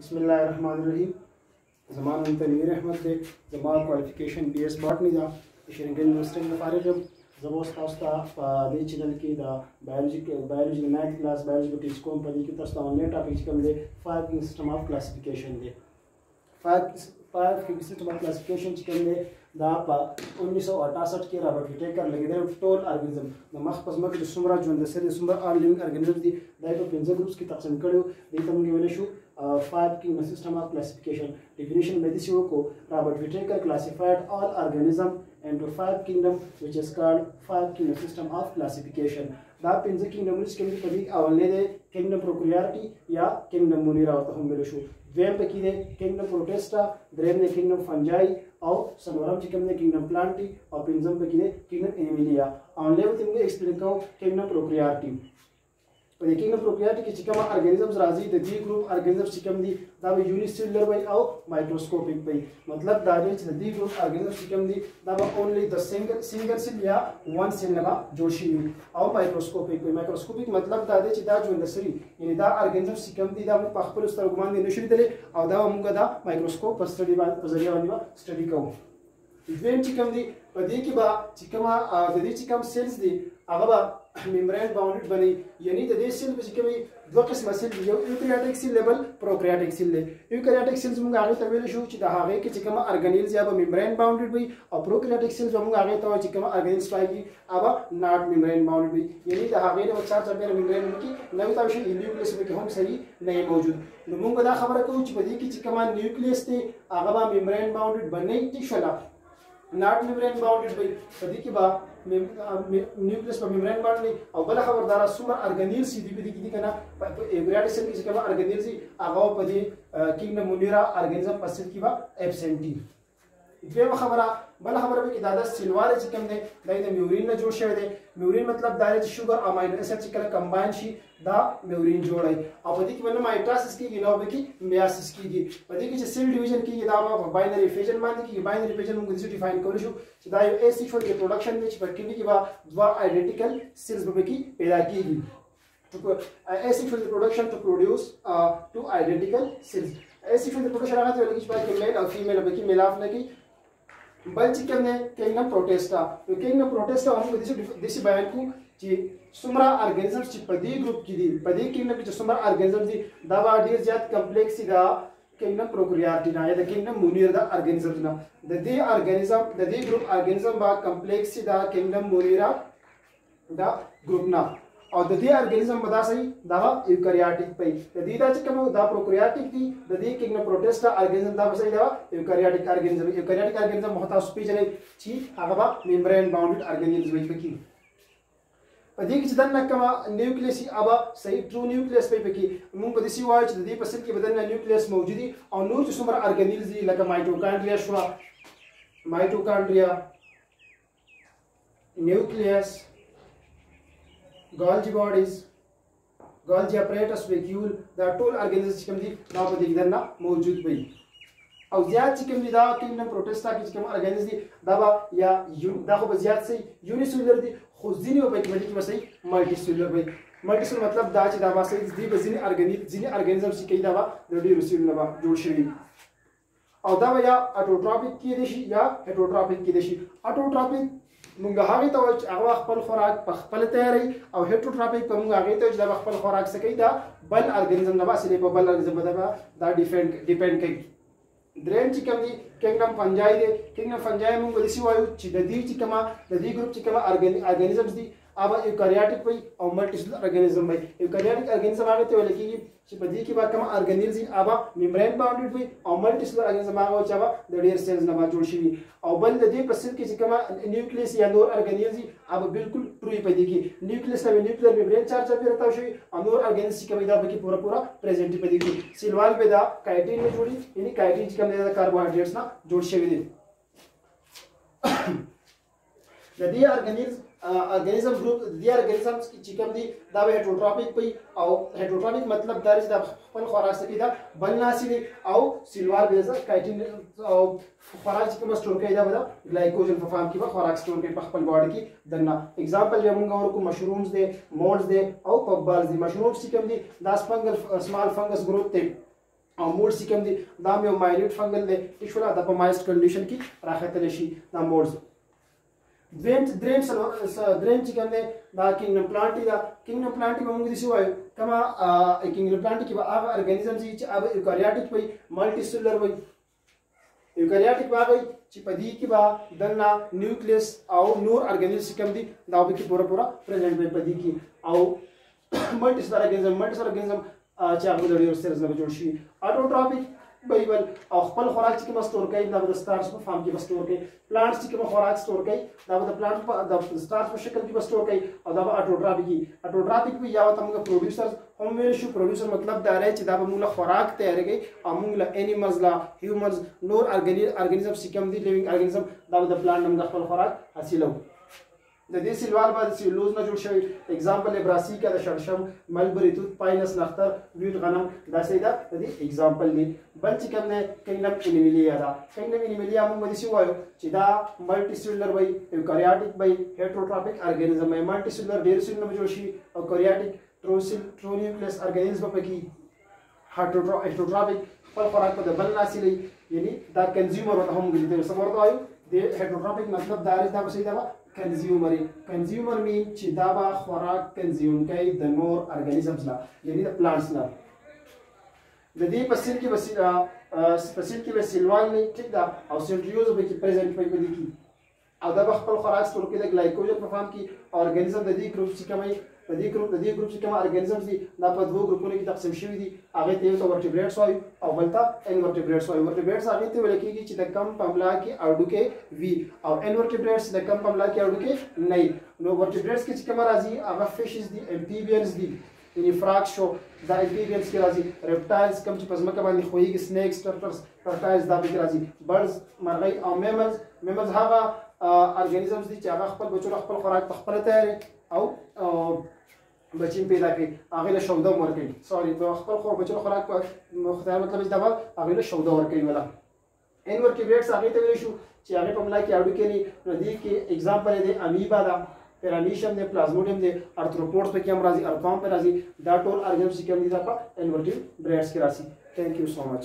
बिस्मिल्लाहिर्रहमानिर्रहीम। ज़मान तनवीर अहमद दे ज़मान qualification BS botany दा शरिंगल यूनिवर्सिटी में फारिग ज़बोस्ता उस्ता दे चैनल की दा biology math class biology teach को पदी की तस्ता ऑनलाइन टॉपिक कम दे five kingdom system of classification दे five kingdom system of classification चिकन दे दा 1968 के रॉबर्ट विटेकर लगे दे टोल ऑर्गेनिज्म द मखपस मक द सुमरा जोन द सर सुमरा आल लिविंग ऑर्गेनिज्म दी दाइ पे पेंजा ग्रुप्स की तकसीम करो दे तम के वेले शु five kingdom system of classification definition by this को Robert Whittaker classified all organism into five kingdom which is called five kingdom system of classification दा पिंज kingdom लिस्ट के कभी आवलने दे kingdom prokaryote या kingdom munira होता हम मेरे शो वेम पे की दे kingdom protista द्रेम ने kingdom fungi और सनोरम चिकम ने kingdom plantae और पिंजम पे की दे kingdom animalia आवलने वो तुमको एक्सप्लेन करो kingdom prokaryote पर kingdom prokaryote की चिकम organisms राजी द दी ग्रुप organisms चिकम दी दा यूनिसेलुलर बाई और माइक्रोस्कोपिक बाई मतलब दावे च दी ग्रुप organisms चिकम दी दा ओनली द सिंगल सेल या वन सेल लगा जोशी और माइक्रोस्कोपिक मतलब दावे च दा जो नसरी यानी दा organisms चिकम दी दा पखपर उस तरह गुमान दी नशरी दले और दा हमका दा माइक्रोस्कोप स्टडी बा जरिया वाली स्टडी को वेम चिकम दी पदी की बा चिकमा द दी चिकम सेल्स दी अगबा मेम्ब्रेन बाउंडेड बनी यानी द सेल चिकम दो किस्म सेल यो यूकैरियोटिक सेल लेवल प्रोकैरियोटिक सेल ले यूकैरियोटिक सेल्स मुंग आगे तवेले शु च हागे के चिकम ऑर्गेनेल्स या मेम्ब्रेन बाउंडेड बई और प्रोकैरियोटिक सेल्स मुंग आगे तो चिकम ऑर्गेनेल्स पाएगी अब नॉट मेम्ब्रेन बाउंडेड बई यानी द हागे ने चार चार मेम्ब्रेन की नवी ताविश न्यूक्लियस में हम सही नहीं मौजूद मुंग दा खबर को च बदी की चिकम न्यूक्लियस ते आगबा मेम्ब्रेन बाउंडेड बने टिशला नॉट मेम्ब्रेन बाउंडेड बई बदी की बा न्यूक्लियस पर मेम्ब्रेन बाउंड नहीं और बला खबरदार सुमर ऑर्गेनेल सी दी की कना एग्रेडिक सेल की जगह ऑर्गेनेल सी आगाव पदी किंगडम मुनिरा ऑर्गेनिज्म पसिल की बा एब्सेंटी ये खबरा बला खबर में दादा सिलवार चिकम दे दाइ म्यूरिन न जोड़ शे दे म्यूरिन मतलब दाइ शुगर अमाइनो एसिड चिकन कंबाइन शी दा म्यूरिन जोड़ाई और पदी की मतलब माइटोसिस की गिनो की मियासिस की पदी की सेल डिवीजन की दा बाइनरी फिजन मान की बाइनरी फिजन मुझे दिस डिफाइन करू छु दाइ एसेक्सुअल रिप्रोडक्शन में पट्टी की बा दवा आइडेंटिकल सेल्स बे की पैदा की asexual reproduction to produce two identical cells asexual reproduction आना तो लगी बात मेल और फीमेल अब की मिलाप ने की बल चिकन ने किंगडम प्रोटेस्टा तो किंगडम प्रोटेस्टा हम दिस बयान को जी सुमरा ऑर्गेनिजम्स ची पदी ग्रुप की दी पदी किंगडम की सुमरा ऑर्गेनिजम्स दी दवा डियर जात कॉम्प्लेक्स दा किंगडम प्रोकैरियोटे ना या द किंगडम मुनिर दा ऑर्गेनिजम्स ना the organism the group organism बा कॉम्प्लेक्स दा किंगडम मुनिरा दा ग्रुप ना और द ऑर्गेनिज्म बता सही दावा यूकैरियोटिक पे द दा चिकम दा प्रोकैरियोटिक दी द किंगडम प्रोटेस्टा ऑर्गेनिज्म दा सही दावा यूकैरियोटिक ऑर्गेनिज्म होता स्पीच ने छी आगबा मेम्ब्रेन बाउंडेड ऑर्गेनिज्म पे की पदी की चदन नकमा न्यूक्लियस अब सही ट्रू न्यूक्लियस पे की मुंग बदिसी वाच द पसल की बदन न्यूक्लियस मौजूदी और नूर सुमर ऑर्गेनेल्स दी लका माइटोकॉन्ड्रिया शुआ mitochondria nucleus Golgi bodies, Golgi apparatus, vacuole, the total organisms चिकम दी ना पदी किधर ना मौजूद भी और ज़्यादा चिकम दी दा किंगडम प्रोटेस्टा की चिकम ऑर्गेनिज्म दी दबा या दा को बज़ियात से यूनिसेलुलर दी खुज़ीनी और बैक्टीरिया की बसई मल्टीसेलुलर भी मल्टीसेलुलर मतलब दा ची दबा से दी बज़िनी ऑर्गेनिज्म सी कई दबा रेडी रिसीव नबा जोड़ शरी और दबा या ऑटोट्रॉपिक की देशी या हेटरोट्रॉपिक की देशी ऑटोट्रॉपिक मुंगा हागे तो अगवा खपल खुराक पखपल तैयारी और हेटरोट्रॉपिक पर मुंगा हागे तो जब खपल खुराक से कई दा बल ऑर्गेनिज्म नबा सिले पर बल ऑर्गेनिज्म बदबा दा डिपेंड कई ड्रेन चिकम दी किंगडम फंजाई दे किंगडम फंजाई मुंगा दिसी वायु चिददी चिकमा ददी ग्रुप चिकमा ऑर्गेनिज्म्स दी अब यूकैरियोटिक पे और मल्टीसेलुलर ऑर्गेनिज्म पे यूकैरियोटिक ऑर्गेनिज्म आगे तो लगी कि पदी की बात कमा ऑर्गेनेल्स अब मेम्ब्रेन बाउंडेड पे और मल्टीसेलुलर ऑर्गेनिज्म आगे चाबा द डियर सेल्स नमा जोड़शी और बल ददी पसिल की चिकमा न्यूक्लियस या नोर ऑर्गेनेल्स अब बिल्कुल ट्रू पदी की न्यूक्लियस में न्यूक्लियर मेम्ब्रेन चार चार रहता है और नोर ऑर्गेनेल्स की कमी दा की पूरा प्रेजेंट पदी की सिलवाल पे दा काइटिन में जोड़ी यानी काइटिन चिकम दे कार्बोहाइड्रेट्स ना जोड़शे दी ददी ऑर्गेनिज्म ग्रुप दी ऑर्गेनिज्म्स की चिकम दी दावे हेटरोट्रॉपिक पे और हेटरोट्रॉपिक मतलब दारिज दा फल खुराक से दा बननासिली और सिल्वर बेजा काइटिन और खुराक चिकम स्टोर के दा बदा ग्लाइकोजन फॉर्म की खुराक स्टोर के पखपल बॉडी की दन्ना एग्जांपल लेमुंगा और को मशरूम्स दे मोल्ड्स दे और पब्बाल्स दे मशरूम्स चिकम दी 10 फंगल स्मॉल फंगस ग्रोथ ते او موډ چې کوم دي دا یو مایلوټ فنګل دی ټیک شوله دا په مایسټ کنډیشن کې راختلی شي دا موډز. دریم چې کوم دی دا کینګډم پلانټ دا کینګډم پلانټ کې به موږ داسې وایو کومه کینګډم پلانټ کې به هغه ارګانیزم چې هغه یوکاریوټیک وي ملټي سیلولر وي. یوکاریوټیک به هغه چې په دې کې به دننه نیوکلیس او نور ارګانیزم کوم دي دا به کې پوره پرزنټ وي په دې کې. او ملټي سیلولر ارګانیزم چې هغه د ډېرو سیلز نه جوړ شي. اټوټروفیک بایبل او خپل خوراک چې کوم سٹور کوي دا د سٹارچ په فارم کې سٹور کوي. پلانټس چې کوم خوراک سٹور کوي دا د پلانټ په د سٹارچ په شکل کې سٹور کوي او دا اټوټروفیک وي یا ته موږ پروډوسرز هم ویل شو. پروډوسر مطلب دا دی چې دا به موږ خوراک تیار کوي او موږ له انیملز لا هیومنز نور ارګانیزم چې کوم دي لیوینګ ارګانیزم دا د پلانټ موږ خپل خوراک حاصلو. د دې سیلوال باندې سیلوز نه جوړ شوی اگزامپل براسیکا د شړشم ملبری توت پاینس نختر ویټ غنم دا سیدا د دې اگزامپل دی. بل چې کوم نه کینګډم انیملیا دا کینګډم انیملیا موږ د سی وایو چې دا ملټي سیلولر وي یوکاریوټیک وي هیټروټروفیک ارګانیزم وي. ملټي سیلولر ډیر سیلولر جوړ شي او کاریوټیک ټرونیوکلیس ارګانیزم په کې هیټروټروفیک خپل خوراک په بل ناسي یعنی دا کنزیومر ورته هم ګرځي. څه ورته وایو د هیټروټروفیک مطلب دا دا به دا کنزیومر مین چې دا به خوراک کنزیوم کوي د نور ارګانیزمز نه یعنی د پلانټس نه. د دې په سیل کې به سیلوال نه ټیک دا او سنټریوز به کې پریزنټ وي په دې کې او دا به خپل خوراک سٹور کوي د ګلایکوجن په فارم کې. ارګانیزم د دې ګروپ چې کومي د دې ګروپ چې کوم ارګانیزمز دي دا په دوه ګروپونو کې تقسیم شوي دي. هغه ته یو ورټیبریټس وایي او بل ته انورټیبریټس وایي. ورټیبریټس هغه ته ویل کېږي چې د کم پملا کې اډوکې وي او انورټیبریټس د کم پملا کې اډوکې نه وي. نو ورټیبریټس کې چې کوم راځي هغه فیشز دي امفیبیانز دي یعنی فراک شو دا امفیبیانز کې راځي. ریپټایلز کوم چې په ځمکه باندې خوېږي سنیکس ټرټایلز دا به راځي. برډز مرغۍ او میملز هغه ارګانیزمز دي چې هغه خپل بچو خپل خوراک په خپل تیاری او بچین پیدا کوي هغه له شوده ورکوي سوري د خپل خور بچو خوراک په مختار مطلب دا هغه له شوده ورکوي. ولا انورټیبریټس هغه ته ویل شو چې هغه په ملا کې اډو کې نه دي کې اگزامپل دی امیبا دا پیرانیشم دی پلازموډیم دی ارثروپودز په کې هم راځي ارثوم په راځي دا ټول ارګانیزم چې کوم دي دا په انورټیبریټس کې راځي. ثانک یو سو مچ.